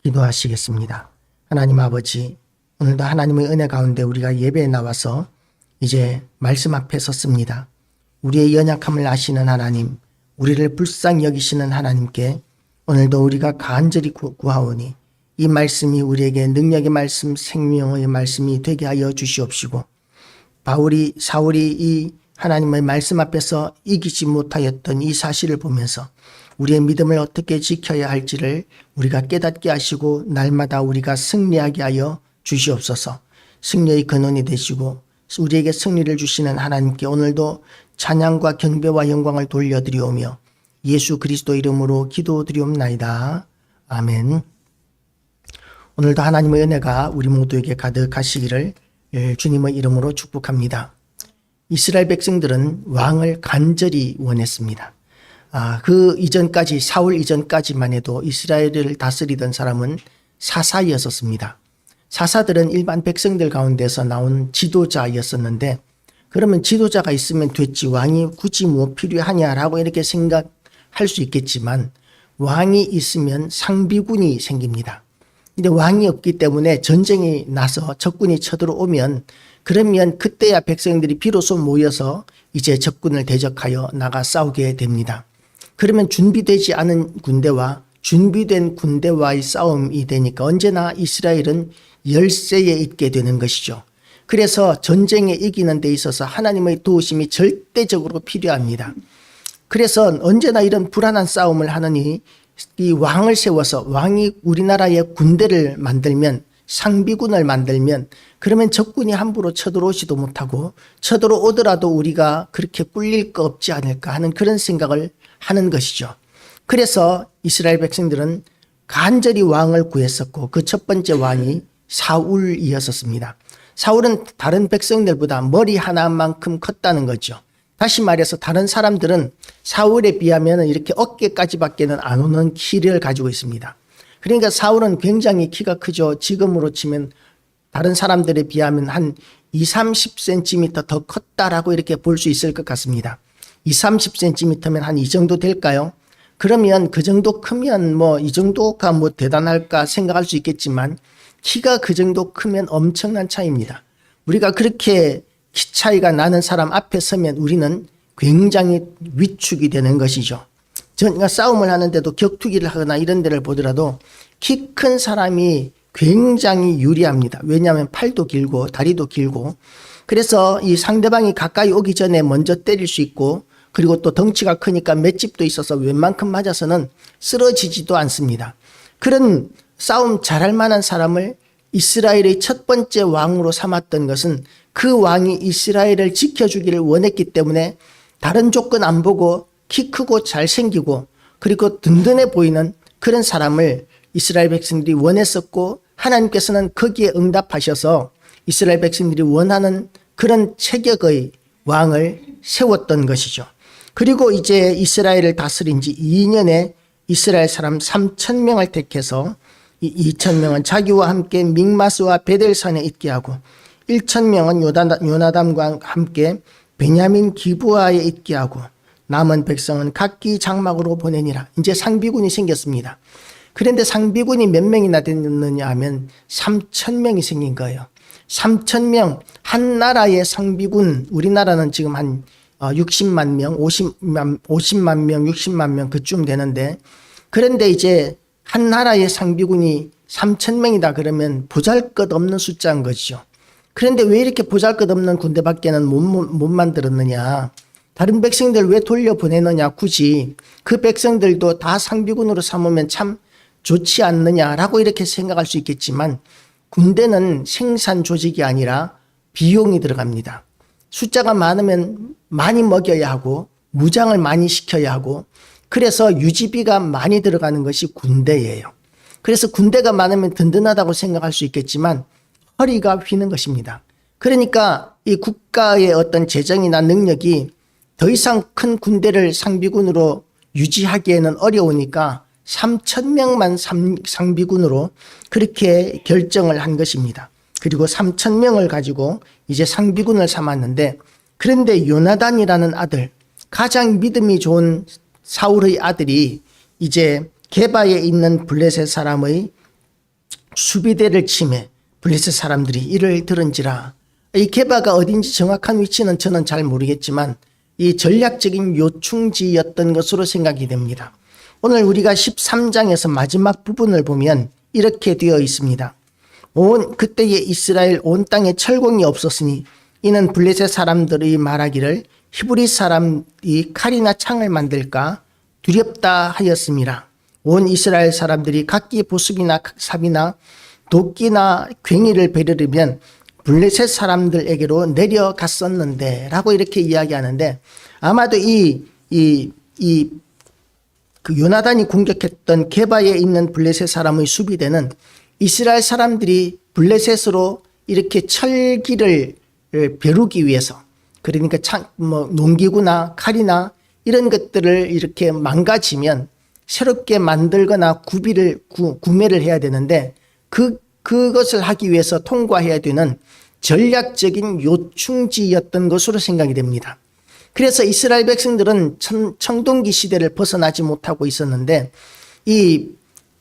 기도하시겠습니다. 하나님 아버지, 오늘도 하나님의 은혜 가운데 우리가 예배에 나와서 이제 말씀 앞에 섰습니다. 우리의 연약함을 아시는 하나님, 우리를 불쌍히 여기시는 하나님께 오늘도 우리가 간절히 구하오니 이 말씀이 우리에게 능력의 말씀, 생명의 말씀이 되게 하여 주시옵시고, 사울이 이 하나님의 말씀 앞에서 이기지 못하였던 이 사실을 보면서 우리의 믿음을 어떻게 지켜야 할지를 우리가 깨닫게 하시고 날마다 우리가 승리하게 하여 주시옵소서. 승리의 근원이 되시고 우리에게 승리를 주시는 하나님께 오늘도 찬양과 경배와 영광을 돌려드리오며 예수 그리스도 이름으로 기도드리옵나이다. 아멘. 오늘도 하나님의 은혜가 우리 모두에게 가득하시기를 주님의 이름으로 축복합니다. 이스라엘 백성들은 왕을 간절히 원했습니다. 그 이전까지, 사울 이전까지만 해도 이스라엘을 다스리던 사람은 사사였었습니다. 사사들은 일반 백성들 가운데서 나온 지도자였었는데, 그러면 지도자가 있으면 됐지 왕이 굳이 뭐 필요하냐라고 이렇게 생각할 수 있겠지만, 왕이 있으면 상비군이 생깁니다. 근데 왕이 없기 때문에 전쟁이 나서 적군이 쳐들어오면, 그러면 그때야 백성들이 비로소 모여서 이제 적군을 대적하여 나가 싸우게 됩니다. 그러면 준비되지 않은 군대와 준비된 군대와의 싸움이 되니까 언제나 이스라엘은 열세에 있게 되는 것이죠. 그래서 전쟁에 이기는 데 있어서 하나님의 도우심이 절대적으로 필요합니다. 그래서 언제나 이런 불안한 싸움을 하느니 이 왕을 세워서 왕이 우리나라의 군대를 만들면, 상비군을 만들면, 그러면 적군이 함부로 쳐들어오지도 못하고 쳐들어오더라도 우리가 그렇게 꿀릴 거 없지 않을까 하는 그런 생각을 하는 것이죠. 그래서 이스라엘 백성들은 간절히 왕을 구했었고 그 첫 번째 왕이 사울이었습니다. 사울은 다른 백성들보다 머리 하나만큼 컸다는 거죠. 다시 말해서 다른 사람들은 사울에 비하면 이렇게 어깨까지밖에는 안 오는 키를 가지고 있습니다. 그러니까 사울은 굉장히 키가 크죠. 지금으로 치면 다른 사람들에 비하면 한 20-30cm 더 컸다라고 이렇게 볼 수 있을 것 같습니다. 20-30cm면 한 이 정도 될까요? 그러면 그 정도 크면 뭐 이 정도가 뭐 대단할까 생각할 수 있겠지만 키가 그 정도 크면 엄청난 차이입니다. 우리가 그렇게 키 차이가 나는 사람 앞에 서면 우리는 굉장히 위축이 되는 것이죠. 저희가 싸움을 하는데도 격투기를 하거나 이런 데를 보더라도 키 큰 사람이 굉장히 유리합니다. 왜냐하면 팔도 길고 다리도 길고, 그래서 이 상대방이 가까이 오기 전에 먼저 때릴 수 있고, 그리고 또 덩치가 크니까 맷집도 있어서 웬만큼 맞아서는 쓰러지지도 않습니다. 그런 싸움 잘할 만한 사람을 이스라엘의 첫 번째 왕으로 삼았던 것은 그 왕이 이스라엘을 지켜주기를 원했기 때문에 다른 조건 안 보고 키 크고 잘생기고 그리고 든든해 보이는 그런 사람을 이스라엘 백성들이 원했었고, 하나님께서는 거기에 응답하셔서 이스라엘 백성들이 원하는 그런 체격의 왕을 세웠던 것이죠. 그리고 이제 이스라엘을 다스린 지 2년에 이스라엘 사람 3,000명을 택해서 이 2,000명은 자기와 함께 믹마스와 베델산에 있게 하고 1,000명은 요나담과 함께 베냐민 기브아에 있게 하고 남은 백성은 각기 장막으로 보내니라. 이제 상비군이 생겼습니다. 그런데 상비군이 몇 명이나 됐느냐 하면 3,000명이 생긴 거예요. 3,000명, 한 나라의 상비군, 우리나라는 지금 한 60만 명, 50만 명, 60만 명 그쯤 되는데, 그런데 이제 한 나라의 상비군이 3,000명이다 그러면 보잘것없는 숫자인 거죠. 그런데 왜 이렇게 보잘것없는 군대밖에는 못 만들었느냐, 다른 백성들 왜 돌려보내느냐, 굳이 그 백성들도 다 상비군으로 삼으면 참 좋지 않느냐라고 이렇게 생각할 수 있겠지만, 군대는 생산 조직이 아니라 비용이 들어갑니다. 숫자가 많으면 많이 먹여야 하고 무장을 많이 시켜야 하고, 그래서 유지비가 많이 들어가는 것이 군대예요. 그래서 군대가 많으면 든든하다고 생각할 수 있겠지만 허리가 휘는 것입니다. 그러니까 이 국가의 어떤 재정이나 능력이 더 이상 큰 군대를 상비군으로 유지하기에는 어려우니까 3,000명만 상비군으로 그렇게 결정을 한 것입니다. 그리고 3,000명을 가지고 이제 상비군을 삼았는데, 그런데 요나단이라는 아들, 가장 믿음이 좋은 사울의 아들이 이제 게바에 있는 블레셋 사람의 수비대를 치매 블레셋 사람들이 이를 들은지라. 이 게바가 어딘지 정확한 위치는 저는 잘 모르겠지만 이 전략적인 요충지였던 것으로 생각이 됩니다. 오늘 우리가 13장에서 마지막 부분을 보면 이렇게 되어 있습니다. 그때에 이스라엘 온 땅에 철공이 없었으니 이는 블레셋 사람들이 말하기를 히브리 사람이 칼이나 창을 만들까 두렵다 하였습니다. 온 이스라엘 사람들이 각기 보습이나 삽이나 도끼나 괭이를 베르르면 블레셋 사람들에게로 내려갔었는데 라고 이렇게 이야기하는데, 아마도 그 요나단이 공격했던 게바에 있는 블레셋 사람의 수비대는 이스라엘 사람들이 블레셋으로 이렇게 철기를 벼르기 위해서, 그러니까 농기구나 칼이나 이런 것들을 이렇게 망가지면 새롭게 만들거나 구매를 해야 되는데 그것을 하기 위해서 통과해야 되는 전략적인 요충지였던 것으로 생각이 됩니다. 그래서 이스라엘 백성들은 청동기 시대를 벗어나지 못하고 있었는데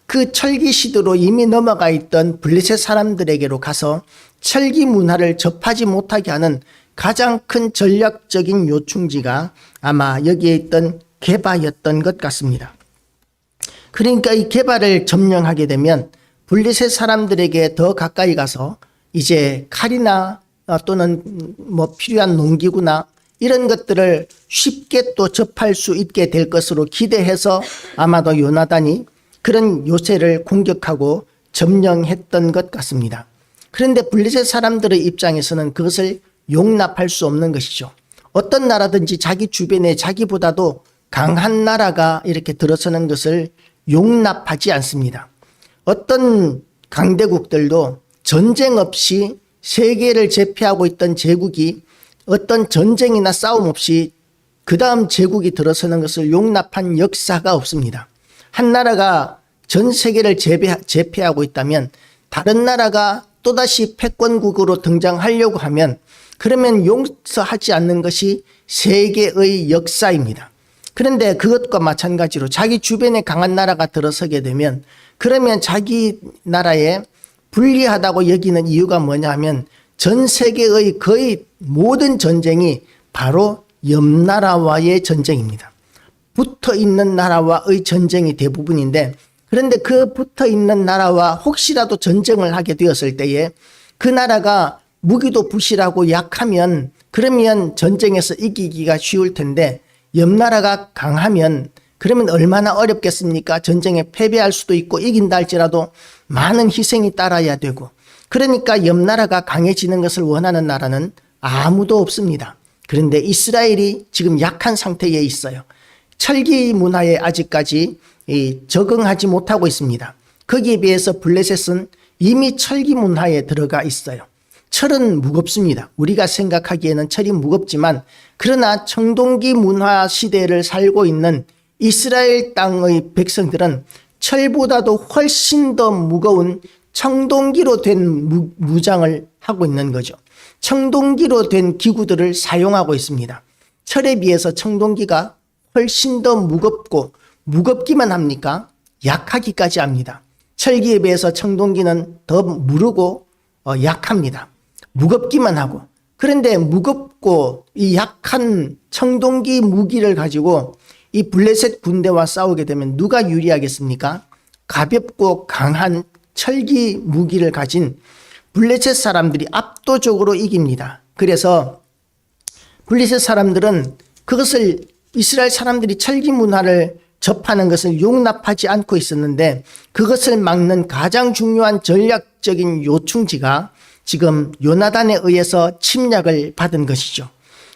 그 철기 시대로 이미 넘어가 있던 블레셋 사람들에게로 가서 철기 문화를 접하지 못하게 하는 가장 큰 전략적인 요충지가 아마 여기에 있던 게바였던 것 같습니다. 그러니까 이 게바를 점령하게 되면 블레셋 사람들에게 더 가까이 가서 이제 칼이나 또는 필요한 농기구나 이런 것들을 쉽게 또 접할 수 있게 될 것으로 기대해서 아마도 요나단이 그런 요새를 공격하고 점령했던 것 같습니다. 그런데 블레셋 사람들의 입장에서는 그것을 용납할 수 없는 것이죠. 어떤 나라든지 자기 주변에 자기보다도 강한 나라가 이렇게 들어서는 것을 용납하지 않습니다. 어떤 강대국들도 전쟁 없이 세계를 제패하고 있던 제국이 어떤 전쟁이나 싸움 없이 그 다음 제국이 들어서는 것을 용납한 역사가 없습니다. 한 나라가 전 세계를 제패하고 있다면 다른 나라가 또다시 패권국으로 등장하려고 하면 그러면 용서하지 않는 것이 세계의 역사입니다. 그런데 그것과 마찬가지로 자기 주변에 강한 나라가 들어서게 되면 그러면 자기 나라에 불리하다고 여기는 이유가 뭐냐 하면 전 세계의 거의 모든 전쟁이 바로 옆 나라와의 전쟁입니다. 붙어 있는 나라와의 전쟁이 대부분인데, 그런데 그 붙어 있는 나라와 혹시라도 전쟁을 하게 되었을 때에 그 나라가 무기도 부실하고 약하면 그러면 전쟁에서 이기기가 쉬울 텐데 옆 나라가 강하면 그러면 얼마나 어렵겠습니까? 전쟁에 패배할 수도 있고 이긴다 할지라도 많은 희생이 따라야 되고, 그러니까 옆 나라가 강해지는 것을 원하는 나라는 아무도 없습니다. 그런데 이스라엘이 지금 약한 상태에 있어요. 철기 문화에 아직까지 적응하지 못하고 있습니다. 거기에 비해서 블레셋은 이미 철기 문화에 들어가 있어요. 철은 무겁습니다. 우리가 생각하기에는 철이 무겁지만 그러나 청동기 문화 시대를 살고 있는 이스라엘 땅의 백성들은 철보다도 훨씬 더 무거운 청동기로 된 무장을 하고 있는 거죠. 청동기로 된 기구들을 사용하고 있습니다. 철에 비해서 청동기가 훨씬 더 무겁고, 무겁기만 합니까? 약하기까지 합니다. 철기에 비해서 청동기는 더 무르고 약합니다. 무겁기만 하고. 그런데 무겁고 이 약한 청동기 무기를 가지고 이 블레셋 군대와 싸우게 되면 누가 유리하겠습니까? 가볍고 강한 철기 무기를 가진 블레셋 사람들이 압도적으로 이깁니다. 그래서 블레셋 사람들은 그것을, 이스라엘 사람들이 철기 문화를 접하는 것을 용납하지 않고 있었는데 그것을 막는 가장 중요한 전략적인 요충지가 지금 요나단에 의해서 침략을 받은 것이죠.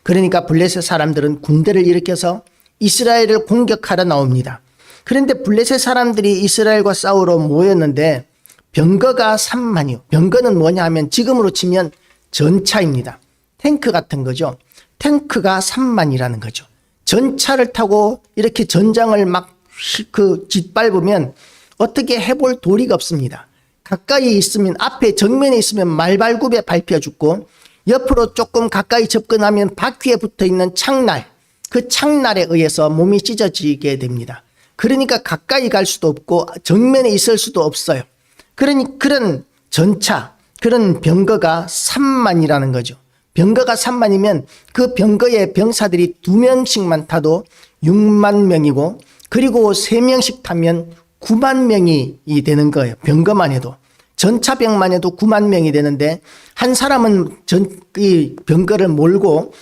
그러니까 블레셋 사람들은 군대를 일으켜서 이스라엘을 공격하러 나옵니다. 그런데 블레셋 사람들이 이스라엘과 싸우러 모였는데 병거가 3만이요. 병거는 뭐냐 하면 지금으로 치면 전차입니다. 탱크 같은 거죠. 탱크가 3만이라는 거죠. 전차를 타고 이렇게 전장을 막 짓밟으면 어떻게 해볼 도리가 없습니다. 가까이 있으면, 앞에 정면에 있으면 말발굽에 밟혀 죽고, 옆으로 조금 가까이 접근하면 바퀴에 붙어 있는 창날, 그 창날에 의해서 몸이 찢어지게 됩니다. 그러니까 가까이 갈 수도 없고 정면에 있을 수도 없어요. 그러니 그런 전차, 그런 병거가 3만이라는 거죠. 병거가 3만이면 그 병거의 병사들이 2명씩만 타도 6만 명이고, 그리고 3명씩 타면 9만 명이 되는 거예요. 병거만 해도. 전차병만 해도 9만 명이 되는데, 한 사람은 이 병거를 몰고,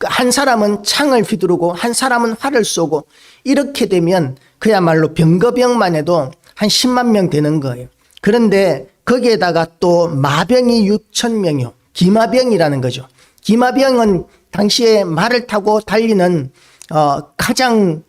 한 사람은 창을 휘두르고, 한 사람은 활을 쏘고, 이렇게 되면 그야말로 병거병만 해도 한 10만 명 되는 거예요. 그런데 거기에다가 또 마병이 6천 명이요. 기마병이라는 거죠. 기마병은 당시에 말을 타고 달리는 가장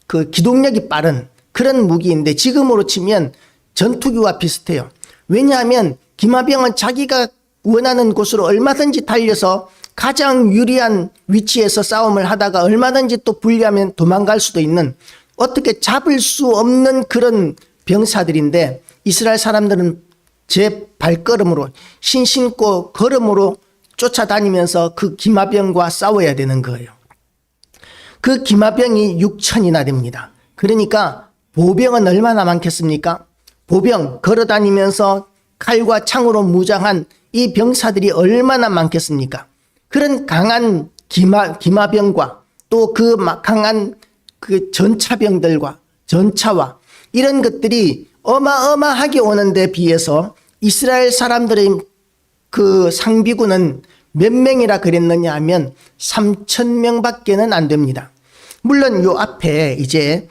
그 기동력이 빠른 그런 무기인데, 지금으로 치면 전투기와 비슷해요. 왜냐하면 기마병은 자기가 원하는 곳으로 얼마든지 달려서 가장 유리한 위치에서 싸움을 하다가 얼마든지 또 불리하면 도망갈 수도 있는, 어떻게 잡을 수 없는 그런 병사들인데, 이스라엘 사람들은 제 발걸음으로, 신신고 걸음으로 쫓아다니면서 그 기마병과 싸워야 되는 거예요. 그 기마병이 6천이나 됩니다. 그러니까 보병은 얼마나 많겠습니까? 보병, 걸어다니면서 칼과 창으로 무장한 이 병사들이 얼마나 많겠습니까? 그런 강한 기마병과 또 그 강한 그 전차병들과 전차와 이런 것들이 어마어마하게 오는데 비해서 이스라엘 사람들의 그 상비군은 몇 명이라 그랬느냐 하면 3,000명밖에는 안 됩니다. 물론 요 앞에 이제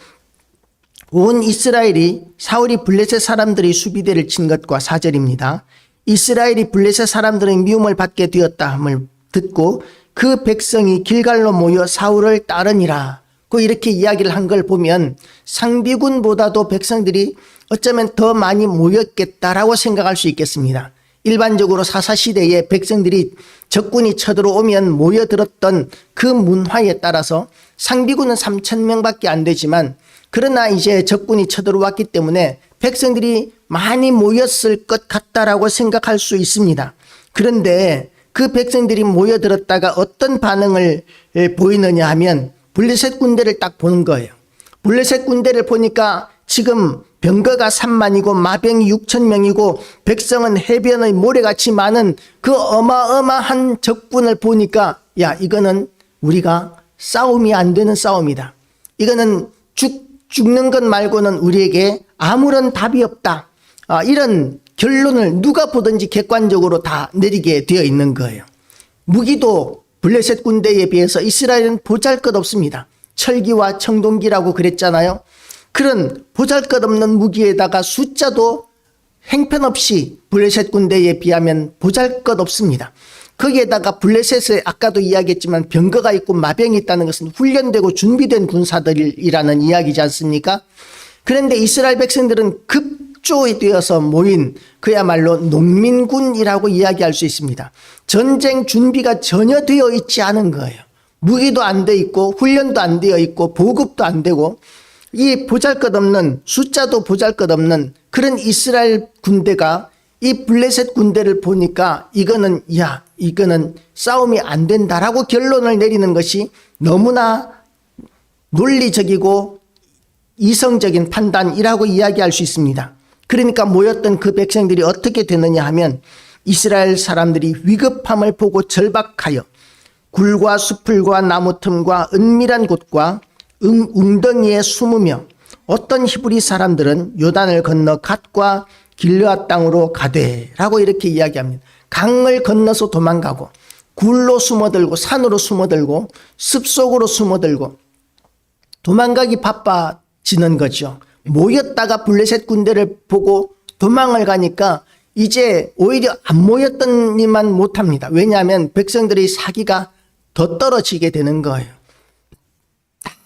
온 이스라엘이 사울이 블레셋 사람들의 수비대를 친 것과 4절입니다. 이스라엘이 블레셋 사람들의 미움을 받게 되었다함을 듣고 그 백성이 길갈로 모여 사울을 따르니라. 그 이렇게 이야기를 한 걸 보면 상비군보다도 백성들이 어쩌면 더 많이 모였겠다라고 생각할 수 있겠습니다. 일반적으로 사사시대에 백성들이 적군이 쳐들어오면 모여들었던 그 문화에 따라서 상비군은 3,000명밖에 안 되지만, 그러나 이제 적군이 쳐들어왔기 때문에 백성들이 많이 모였을 것 같다라고 생각할 수 있습니다. 그런데 그 백성들이 모여들었다가 어떤 반응을 보이느냐 하면 블레셋 군대를 딱 보는 거예요. 블레셋 군대를 보니까 지금 병거가 3만이고 마병이 6천 명이고 백성은 해변의 모래같이 많은 그 어마어마한 적군을 보니까, 야, 이거는 우리가 싸움이 안 되는 싸움이다. 이거는 죽는 것 말고는 우리에게 아무런 답이 없다. 이런 결론을 누가 보든지 객관적으로 다 내리게 되어 있는 거예요. 무기도 블레셋 군대에 비해서 이스라엘은 보잘것없습니다. 철기와 청동기라고 그랬잖아요. 그런 보잘것없는 무기에다가 숫자도 행편없이 블레셋 군대에 비하면 보잘것없습니다. 거기에다가 블레셋에 아까도 이야기했지만 병거가 있고 마병이 있다는 것은 훈련되고 준비된 군사들이라는 이야기지 않습니까? 그런데 이스라엘 백성들은 급조되어서 모인 그야말로 농민군이라고 이야기할 수 있습니다. 전쟁 준비가 전혀 되어 있지 않은 거예요. 무기도 안 돼 있고 훈련도 안 되어 있고 보급도 안 되고, 이 보잘것없는, 숫자도 보잘것없는 그런 이스라엘 군대가 이 블레셋 군대를 보니까 이거는 싸움이 안 된다라고 결론을 내리는 것이 너무나 논리적이고 이성적인 판단이라고 이야기할 수 있습니다. 그러니까 모였던 그 백성들이 어떻게 되느냐 하면 이스라엘 사람들이 위급함을 보고 절박하여 굴과 수풀과 나무 틈과 은밀한 곳과 웅덩이에 숨으며, 어떤 히브리 사람들은 요단을 건너 갓과 길르앗 땅으로 가되라고 이렇게 이야기합니다. 강을 건너서 도망가고 굴로 숨어들고 산으로 숨어들고 습속으로 숨어들고 도망가기 바빠지는 거죠. 모였다가 블레셋 군대를 보고 도망을 가니까 이제 오히려 안 모였던 이만 못합니다. 왜냐하면 백성들의 사기가 더 떨어지게 되는 거예요.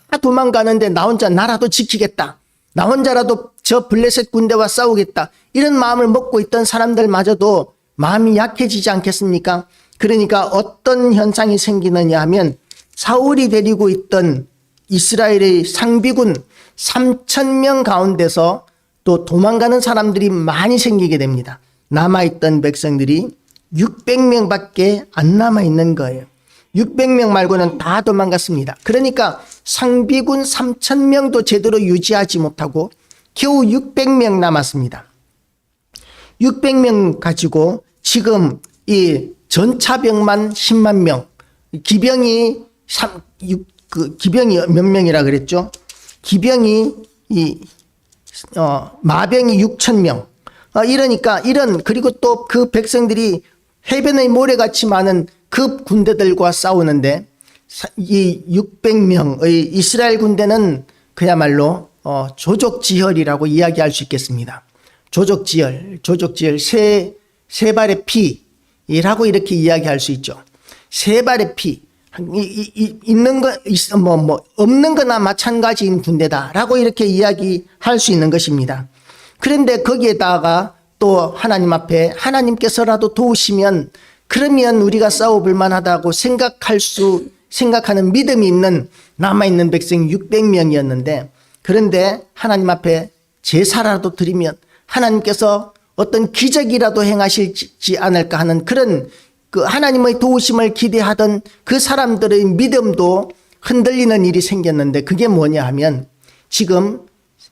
다 도망가는데 나 혼자 나라도 지키겠다, 나 혼자라도 저 블레셋 군대와 싸우겠다, 이런 마음을 먹고 있던 사람들마저도 마음이 약해지지 않겠습니까? 그러니까 어떤 현상이 생기느냐 하면 사울이 데리고 있던 이스라엘의 상비군 3,000명 가운데서 또 도망가는 사람들이 많이 생기게 됩니다. 남아있던 백성들이 600명밖에 안 남아있는 거예요. 600명 말고는 다 도망갔습니다. 그러니까 상비군 3,000명도 제대로 유지하지 못하고 겨우 600명 남았습니다. 600명 가지고 지금 이 전차병만 10만 명, 기병이 기병이 몇 명이라 그랬죠? 기병이 마병이 6천 명. 이러니까 그리고 또 그 백성들이 해변의 모래같이 많은 그 군대들과 싸우는데 이 600명의 이스라엘 군대는 그야말로 조족지혈이라고 이야기할 수 있겠습니다. 조족지혈 세 발의 피라고 이렇게 이야기할 수 있죠. 세 발의 피. 있는 거, 없는 거나 마찬가지인 군대다라고 이렇게 이야기할 수 있는 것입니다. 그런데 거기에다가 또 하나님 앞에 하나님께서라도 도우시면 그러면 우리가 싸워볼 만하다고 생각하는 믿음이 있는 남아있는 백성이 600명이었는데 그런데 하나님 앞에 제사라도 드리면 하나님께서 어떤 기적이라도 행하실지 않을까 하는 그런 그 하나님의 도우심을 기대하던 그 사람들의 믿음도 흔들리는 일이 생겼는데 그게 뭐냐 하면 지금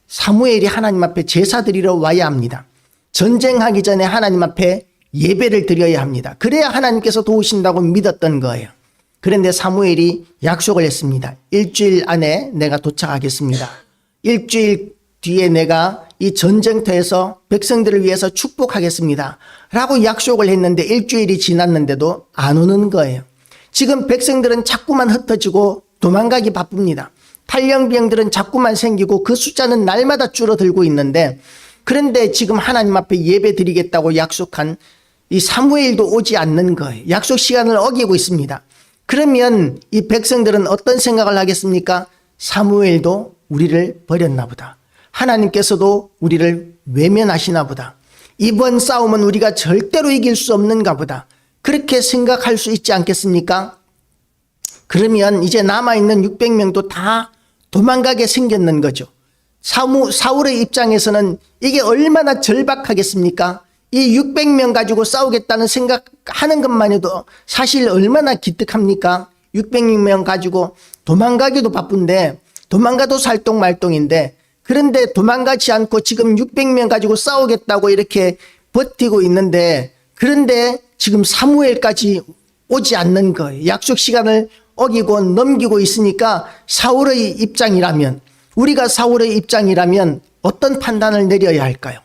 사무엘이 하나님 앞에 제사 드리러 와야 합니다. 전쟁하기 전에 하나님 앞에 예배를 드려야 합니다. 그래야 하나님께서 도우신다고 믿었던 거예요. 그런데 사무엘이 약속을 했습니다. 일주일 안에 내가 도착하겠습니다. 일주일 뒤에 내가 이 전쟁터에서 백성들을 위해서 축복하겠습니다. 라고 약속을 했는데 일주일이 지났는데도 안 오는 거예요. 지금 백성들은 자꾸만 흩어지고 도망가기 바쁩니다. 탈영병들은 자꾸만 생기고 그 숫자는 날마다 줄어들고 있는데 그런데 지금 하나님 앞에 예배 드리겠다고 약속한 이 사무엘도 오지 않는 거예요. 약속 시간을 어기고 있습니다. 그러면 이 백성들은 어떤 생각을 하겠습니까? 사무엘도 우리를 버렸나 보다. 하나님께서도 우리를 외면하시나 보다. 이번 싸움은 우리가 절대로 이길 수 없는가 보다. 그렇게 생각할 수 있지 않겠습니까? 그러면 이제 남아있는 600명도 다 도망가게 생겼는 거죠. 사울의 입장에서는 이게 얼마나 절박하겠습니까? 이 600명 가지고 싸우겠다는 생각하는 것만 해도 사실 얼마나 기특합니까? 600명 가지고 도망가기도 바쁜데 도망가도 살똥말똥인데 그런데 도망가지 않고 지금 600명 가지고 싸우겠다고 이렇게 버티고 있는데 그런데 지금 사무엘까지 오지 않는 거예요. 약속 시간을 어기고 넘기고 있으니까 사울의 입장이라면 우리가 사울의 입장이라면 어떤 판단을 내려야 할까요?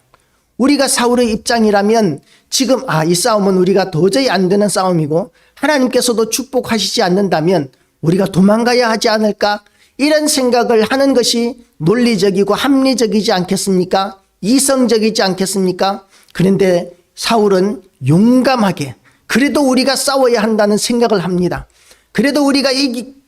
우리가 사울의 입장이라면 지금 이 싸움은 우리가 도저히 안 되는 싸움이고 하나님께서도 축복하시지 않는다면 우리가 도망가야 하지 않을까? 이런 생각을 하는 것이 논리적이고 합리적이지 않겠습니까? 이성적이지 않겠습니까? 그런데 사울은 용감하게 그래도 우리가 싸워야 한다는 생각을 합니다. 그래도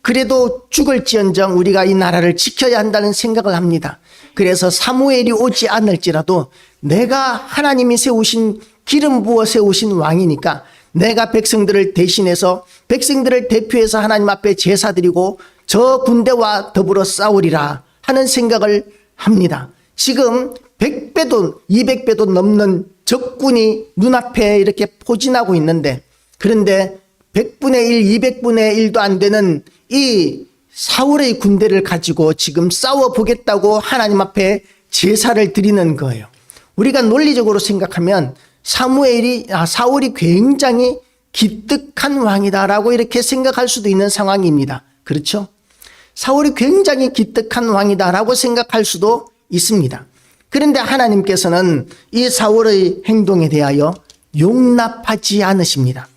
그래도 죽을지언정 우리가 이 나라를 지켜야 한다는 생각을 합니다. 그래서 사무엘이 오지 않을지라도 내가 하나님이 세우신 기름 부어 세우신 왕이니까 내가 백성들을 대신해서 백성들을 대표해서 하나님 앞에 제사드리고 저 군대와 더불어 싸우리라 하는 생각을 합니다. 지금 100배도 200배도 넘는 적군이 눈앞에 이렇게 포진하고 있는데 그런데 100분의 1, 200분의 1도 안 되는 이 사울의 군대를 가지고 지금 싸워보겠다고 하나님 앞에 제사를 드리는 거예요. 우리가 논리적으로 생각하면 사울이 굉장히 기특한 왕이다라고 이렇게 생각할 수도 있는 상황입니다. 그렇죠? 사울이 굉장히 기특한 왕이다라고 생각할 수도 있습니다. 그런데 하나님께서는 이 사울의 행동에 대하여 용납하지 않으십니다.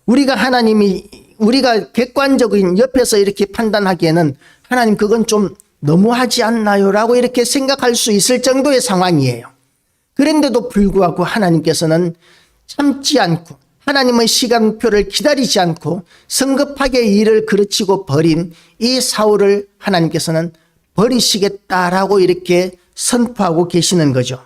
우리가 객관적인 옆에서 이렇게 판단하기에는 하나님 그건 좀 너무하지 않나요? 라고 이렇게 생각할 수 있을 정도의 상황이에요. 그런데도 불구하고 하나님께서는 참지 않고 하나님의 시간표를 기다리지 않고 성급하게 일을 그르치고 버린 이 사울을 하나님께서는 버리시겠다라고 이렇게 선포하고 계시는 거죠.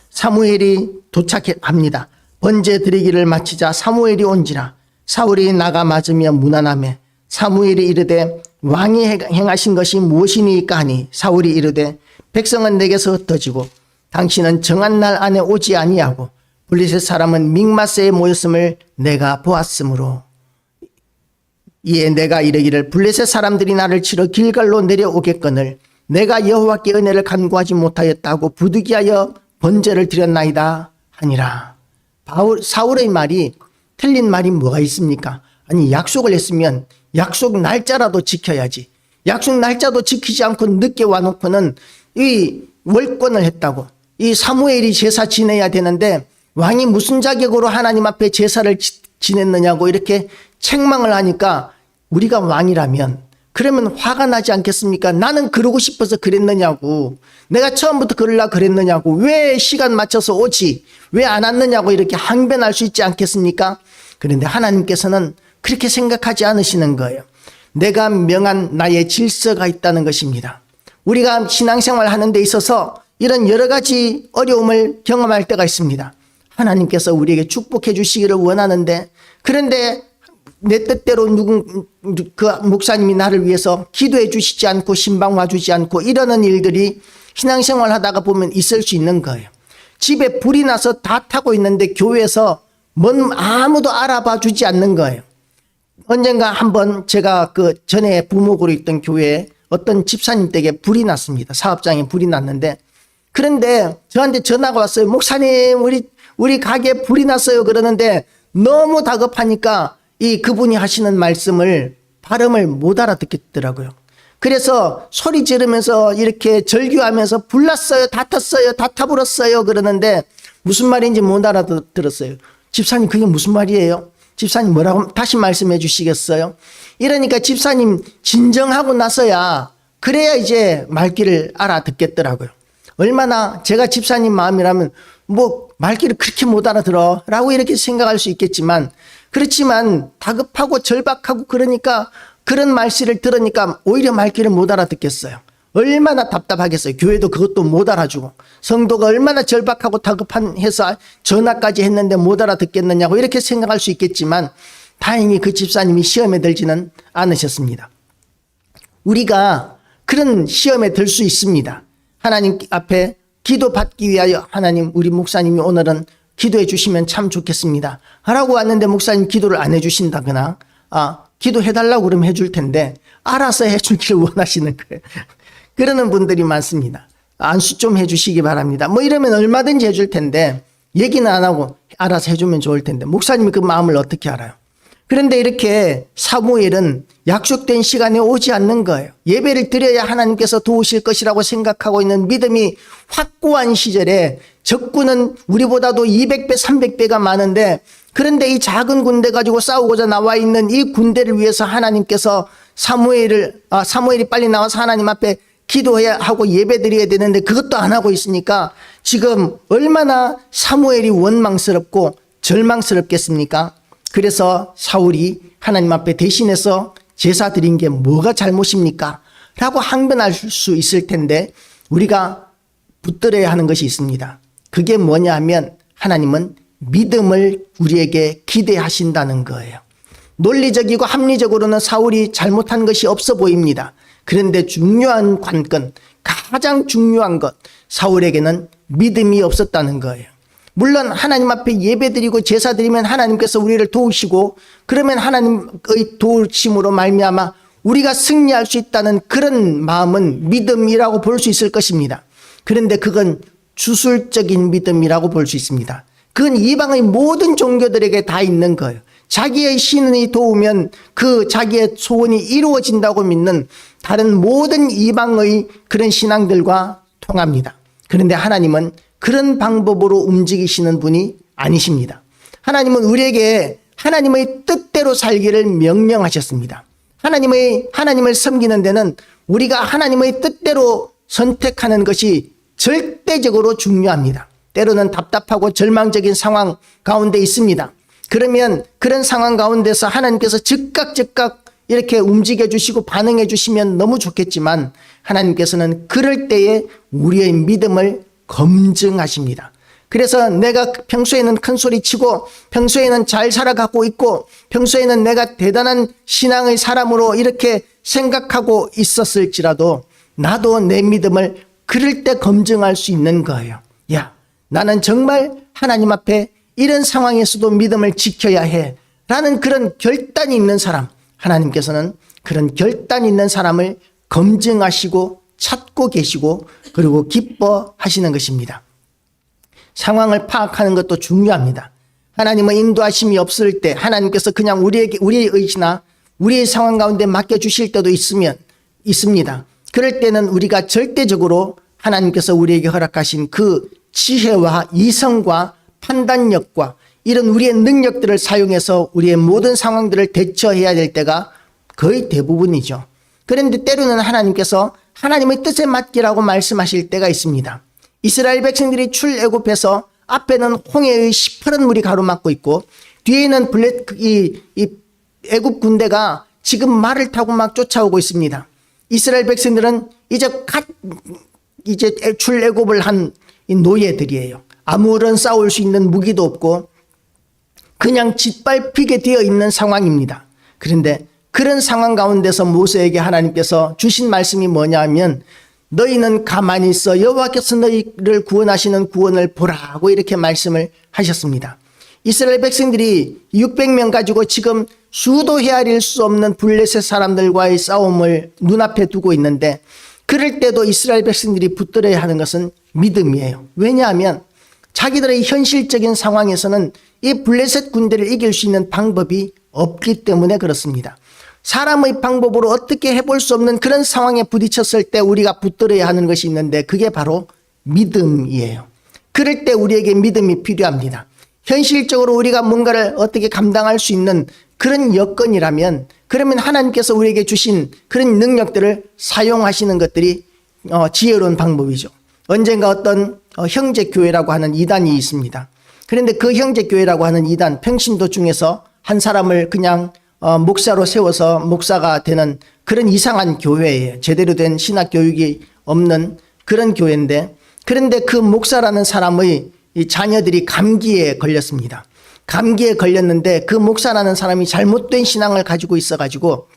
사무엘이 도착합니다. 번제 드리기를 마치자 사무엘이 온지라 사울이 나가 맞으며 무난하매 사무엘이 이르되 왕이 행하신 것이 무엇이니까 하니 사울이 이르되 백성은 내게서 흩어지고 당신은 정한 날 안에 오지 아니하고 블레셋 사람은 믹마스에 모였음을 내가 보았으므로 이에 내가 이르기를 블레셋 사람들이 나를 치러 길갈로 내려오겠거늘 내가 여호와께 은혜를 간구하지 못하였다고 부득이하여 번제를 드렸나이다 아니라 사울의 말이 틀린 말이 뭐가 있습니까? 아니, 약속을 했으면 약속 날짜라도 지켜야지. 약속 날짜도 지키지 않고 늦게 와놓고는 이 월권을 했다고. 이 사무엘이 제사 지내야 되는데 왕이 무슨 자격으로 하나님 앞에 제사를 지냈느냐고 이렇게 책망을 하니까 우리가 왕이라면 그러면 화가 나지 않겠습니까? 나는 그러고 싶어서 그랬느냐고. 내가 처음부터 그러려고 그랬느냐고. 왜 시간 맞춰서 오지? 왜 안 왔느냐고 이렇게 항변할 수 있지 않겠습니까? 그런데 하나님께서는 그렇게 생각하지 않으시는 거예요. 내가 명한 나의 질서가 있다는 것입니다. 우리가 신앙생활 하는 데 있어서 이런 여러 가지 어려움을 경험할 때가 있습니다. 하나님께서 우리에게 축복해 주시기를 원하는데, 그런데 내 뜻대로 그 목사님이 나를 위해서 기도해 주시지 않고 신방 와주지 않고 이러는 일들이 신앙생활 하다가 보면 있을 수 있는 거예요. 집에 불이 나서 다 타고 있는데 교회에서 아무도 알아봐 주지 않는 거예요. 언젠가 한번 제가 그 전에 부목으로 있던 교회에 어떤 집사님 댁에 불이 났습니다. 사업장에 불이 났는데, 그런데 저한테 전화가 왔어요. 목사님, 우리 가게에 불이 났어요. 그러는데 너무 다급하니까 그분이 하시는 말씀을 발음을 못 알아듣겠더라고요. 그래서 소리 지르면서 이렇게 절규하면서 불났어요, 다 탔어요, 다 타불었어요 그러는데 무슨 말인지 못 알아들었어요. 집사님, 그게 무슨 말이에요? 집사님, 뭐라고 다시 말씀해 주시겠어요? 이러니까 집사님 진정하고 나서야 그래야 이제 말귀를 알아듣겠더라고요. 얼마나 제가 집사님 마음이라면 말귀를 그렇게 못 알아들어 라고 이렇게 생각할 수 있겠지만, 그렇지만 다급하고 절박하고 그러니까 그런 말씨를 들으니까 오히려 말귀를 못 알아듣겠어요. 얼마나 답답하겠어요. 교회도 그것도 못 알아주고, 성도가 얼마나 절박하고 다급해서 전화까지 했는데 못 알아듣겠느냐고 이렇게 생각할 수 있겠지만, 다행히 그 집사님이 시험에 들지는 않으셨습니다. 우리가 그런 시험에 들 수 있습니다. 하나님 앞에 기도 받기 위하여 하나님, 우리 목사님이 오늘은 기도해 주시면 참 좋겠습니다 라고 왔는데 목사님 기도를 안 해주신다거나, 기도해달라고 그러면 해줄 텐데 알아서 해주기를 원하시는 거예요. 그러는 분들이 많습니다. 안수 좀 해주시기 바랍니다. 이러면 얼마든지 해줄 텐데 얘기는 안 하고 알아서 해주면 좋을 텐데 목사님이 그 마음을 어떻게 알아요? 그런데 이렇게 사무엘은 약속된 시간에 오지 않는 거예요. 예배를 드려야 하나님께서 도우실 것이라고 생각하고 있는 믿음이 확고한 시절에 적군은 우리보다도 200배, 300배가 많은데, 그런데 이 작은 군대 가지고 싸우고자 나와 있는 이 군대를 위해서 하나님께서 사무엘이 빨리 나와서 하나님 앞에 기도해야 하고 예배 드려야 되는데 그것도 안 하고 있으니까 지금 얼마나 사무엘이 원망스럽고 절망스럽겠습니까? 그래서 사울이 하나님 앞에 대신해서 제사 드린 게 뭐가 잘못입니까? 라고 항변할 수 있을 텐데 우리가 붙들어야 하는 것이 있습니다. 그게 뭐냐 하면 하나님은 믿음을 우리에게 기대하신다는 거예요. 논리적이고 합리적으로는 사울이 잘못한 것이 없어 보입니다. 그런데 중요한 관건, 가장 중요한 것, 사울에게는 믿음이 없었다는 거예요. 물론 하나님 앞에 예배드리고 제사드리면 하나님께서 우리를 도우시고, 그러면 하나님의 도우심으로 말미암아 우리가 승리할 수 있다는 그런 마음은 믿음이라고 볼 수 있을 것입니다. 그런데 그건 주술적인 믿음이라고 볼 수 있습니다. 그건 이방의 모든 종교들에게 다 있는 거예요. 자기의 신이 도우면 그 자기의 소원이 이루어진다고 믿는 다른 모든 이방의 그런 신앙들과 통합니다. 그런데 하나님은 그런 방법으로 움직이시는 분이 아니십니다. 하나님은 우리에게 하나님의 뜻대로 살기를 명령하셨습니다. 하나님을 섬기는 데는 우리가 하나님의 뜻대로 선택하는 것이 절대적으로 중요합니다. 때로는 답답하고 절망적인 상황 가운데 있습니다. 그러면 그런 상황 가운데서 하나님께서 즉각 이렇게 움직여 주시고 반응해 주시면 너무 좋겠지만, 하나님께서는 그럴 때에 우리의 믿음을 검증하십니다. 그래서 내가 평소에는 큰 소리 치고 평소에는 잘 살아가고 있고 평소에는 내가 대단한 신앙의 사람으로 이렇게 생각하고 있었을지라도 나도 내 믿음을 그럴 때 검증할 수 있는 거예요. 야, 나는 정말 하나님 앞에 이런 상황에서도 믿음을 지켜야 해 라는 그런 결단이 있는 사람, 하나님께서는 그런 결단 있는 사람을 검증하시고 찾고 계시고 그리고 기뻐하시는 것입니다. 상황을 파악하는 것도 중요합니다. 하나님의 인도하심이 없을 때 하나님께서 그냥 우리의 의지나 우리의 상황 가운데 맡겨주실 때도 있습니다. 그럴 때는 우리가 절대적으로 하나님께서 우리에게 허락하신 그 지혜와 이성과 판단력과 이런 우리의 능력들을 사용해서 우리의 모든 상황들을 대처해야 될 때가 거의 대부분이죠. 그런데 때로는 하나님께서 하나님의 뜻에 맡기라고 말씀하실 때가 있습니다. 이스라엘 백성들이 출애굽해서 앞에는 홍해의 시퍼런 물이 가로막고 있고 뒤에는 애굽 군대가 지금 말을 타고 막 쫓아오고 있습니다. 이스라엘 백성들은 이제 출애굽을 한 노예들이에요. 아무런 싸울 수 있는 무기도 없고 그냥 짓밟히게 되어 있는 상황입니다. 그런데 그런 상황 가운데서 모세에게 하나님께서 주신 말씀이 뭐냐 하면 너희는 가만히 있어 여호와께서 너희를 구원하시는 구원을 보라고 이렇게 말씀을 하셨습니다. 이스라엘 백성들이 600명 가지고 지금 수도 헤아릴 수 없는 블레셋 사람들과의 싸움을 눈앞에 두고 있는데 그럴 때도 이스라엘 백성들이 붙들어야 하는 것은 믿음이에요. 왜냐하면 자기들의 현실적인 상황에서는 이 블레셋 군대를 이길 수 있는 방법이 없기 때문에 그렇습니다. 사람의 방법으로 어떻게 해볼 수 없는 그런 상황에 부딪혔을 때 우리가 붙들어야 하는 것이 있는데 그게 바로 믿음이에요. 그럴 때 우리에게 믿음이 필요합니다. 현실적으로 우리가 뭔가를 어떻게 감당할 수 있는 그런 여건이라면 그러면 하나님께서 우리에게 주신 그런 능력들을 사용하시는 것들이 지혜로운 방법이죠. 언젠가 어떤 형제교회라고 하는 이단이 있습니다. 그런데 그 형제교회라고 하는 이단 평신도 중에서 한 사람을 그냥 목사로 세워서 목사가 되는 그런 이상한 교회예요. 제대로 된 신학 교육이 없는 그런 교회인데 그런데 그 목사라는 사람의 이 자녀들이 감기에 걸렸습니다. 감기에 걸렸는데 그 목사라는 사람이 잘못된 신앙을 가지고 있어가지고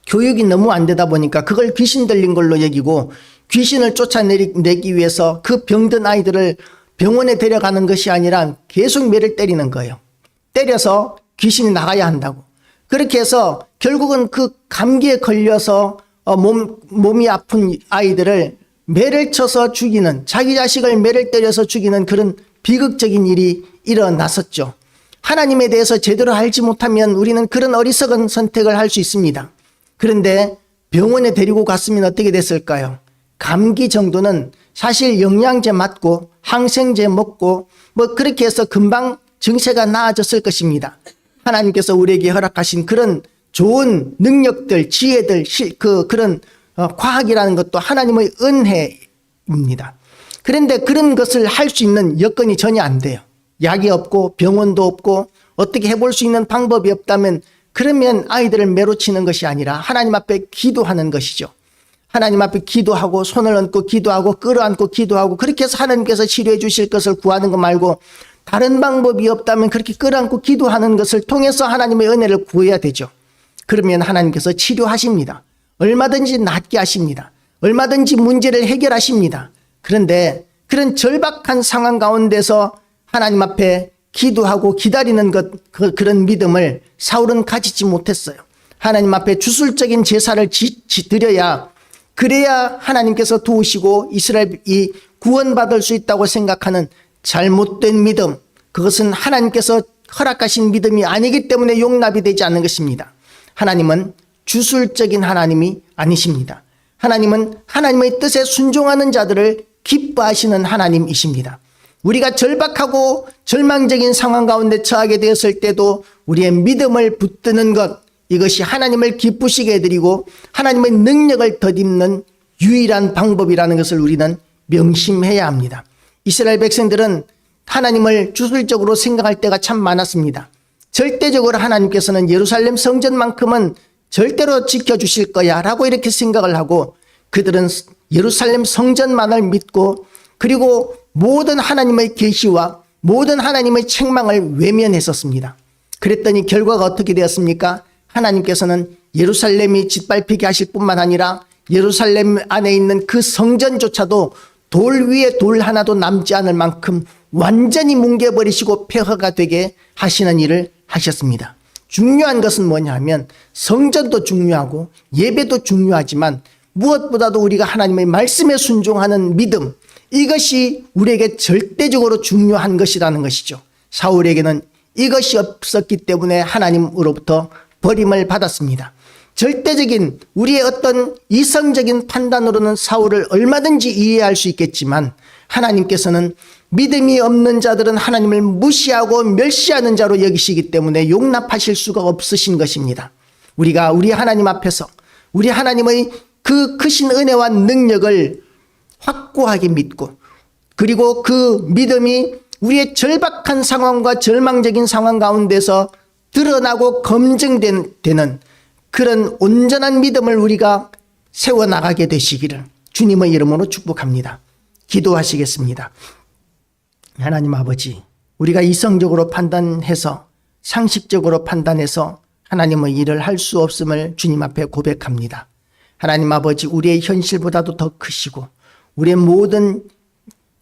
교육이 너무 안 되다 보니까 그걸 귀신 들린 걸로 여기고 귀신을 쫓아내기 위해서 그 병든 아이들을 병원에 데려가는 것이 아니라 계속 매를 때리는 거예요. 때려서 귀신이 나가야 한다고. 그렇게 해서 결국은 그 감기에 걸려서 몸이 아픈 아이들을 매를 쳐서 죽이는, 자기 자식을 매를 때려서 죽이는 그런 비극적인 일이 일어났었죠. 하나님에 대해서 제대로 알지 못하면 우리는 그런 어리석은 선택을 할 수 있습니다. 그런데 병원에 데리고 갔으면 어떻게 됐을까요? 감기 정도는 사실 영양제 맞고 항생제 먹고 그렇게 해서 금방 증세가 나아졌을 것입니다. 하나님께서 우리에게 허락하신 그런 좋은 능력들, 지혜들, 그런 과학이라는 것도 하나님의 은혜입니다. 그런데 그런 것을 할 수 있는 여건이 전혀 안 돼요. 약이 없고 병원도 없고 어떻게 해볼 수 있는 방법이 없다면 그러면 아이들을 매로 치는 것이 아니라 하나님 앞에 기도하는 것이죠. 하나님 앞에 기도하고 손을 얹고 기도하고 끌어안고 기도하고 그렇게 해서 하나님께서 치료해 주실 것을 구하는 것 말고 다른 방법이 없다면 그렇게 끌어안고 기도하는 것을 통해서 하나님의 은혜를 구해야 되죠. 그러면 하나님께서 치료하십니다. 얼마든지 낫게 하십니다. 얼마든지 문제를 해결하십니다. 그런데 그런 절박한 상황 가운데서 하나님 앞에 기도하고 기다리는 그런 믿음을 사울은 가지지 못했어요. 하나님 앞에 주술적인 제사를 드려야 그래야 하나님께서 도우시고 이스라엘이 구원받을 수 있다고 생각하는 잘못된 믿음, 그것은 하나님께서 허락하신 믿음이 아니기 때문에 용납이 되지 않는 것입니다. 하나님은 주술적인 하나님이 아니십니다. 하나님은 하나님의 뜻에 순종하는 자들을 기뻐하시는 하나님이십니다. 우리가 절박하고 절망적인 상황 가운데 처하게 되었을 때도 우리의 믿음을 붙드는 것, 이것이 하나님을 기쁘시게 해드리고 하나님의 능력을 덧입는 유일한 방법이라는 것을 우리는 명심해야 합니다. 이스라엘 백성들은 하나님을 주술적으로 생각할 때가 참 많았습니다. 절대적으로 하나님께서는 예루살렘 성전만큼은 절대로 지켜주실 거야 라고 이렇게 생각을 하고 그들은 예루살렘 성전만을 믿고 그리고 모든 하나님의 계시와 모든 하나님의 책망을 외면했었습니다. 그랬더니 결과가 어떻게 되었습니까? 하나님께서는 예루살렘이 짓밟히게 하실 뿐만 아니라 예루살렘 안에 있는 그 성전조차도 돌 위에 돌 하나도 남지 않을 만큼 완전히 뭉개버리시고 폐허가 되게 하시는 일을 하셨습니다. 중요한 것은 뭐냐 하면 성전도 중요하고 예배도 중요하지만 무엇보다도 우리가 하나님의 말씀에 순종하는 믿음, 이것이 우리에게 절대적으로 중요한 것이라는 것이죠. 사울에게는 이것이 없었기 때문에 하나님으로부터 버림을 받았습니다. 절대적인 우리의 어떤 이성적인 판단으로는 사울을 얼마든지 이해할 수 있겠지만 하나님께서는 믿음이 없는 자들은 하나님을 무시하고 멸시하는 자로 여기시기 때문에 용납하실 수가 없으신 것입니다. 우리가 우리 하나님 앞에서 우리 하나님의 그 크신 은혜와 능력을 확고하게 믿고 그리고 그 믿음이 우리의 절박한 상황과 절망적인 상황 가운데서 드러나고 검증되는 그런 온전한 믿음을 우리가 세워나가게 되시기를 주님의 이름으로 축복합니다. 기도하시겠습니다. 하나님 아버지, 우리가 이성적으로 판단해서 상식적으로 판단해서 하나님의 일을 할 수 없음을 주님 앞에 고백합니다. 하나님 아버지, 우리의 현실보다도 더 크시고 우리의 모든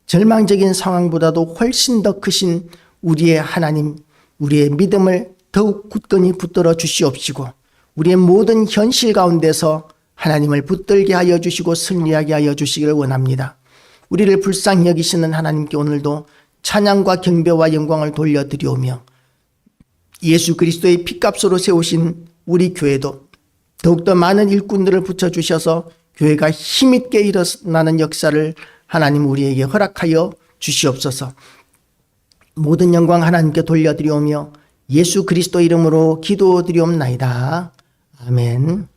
절망적인 상황보다도 훨씬 더 크신 우리의 하나님, 우리의 믿음을 더욱 굳건히 붙들어 주시옵시고 우리의 모든 현실 가운데서 하나님을 붙들게 하여 주시고 승리하게 하여 주시기를 원합니다. 우리를 불쌍히 여기시는 하나님께 오늘도 찬양과 경배와 영광을 돌려드리오며 예수 그리스도의 피값으로 세우신 우리 교회도 더욱더 많은 일꾼들을 붙여주셔서 교회가 힘있게 일어나는 역사를 하나님 우리에게 허락하여 주시옵소서. 모든 영광 하나님께 돌려드리오며 예수 그리스도 이름으로 기도드리옵나이다. 아멘.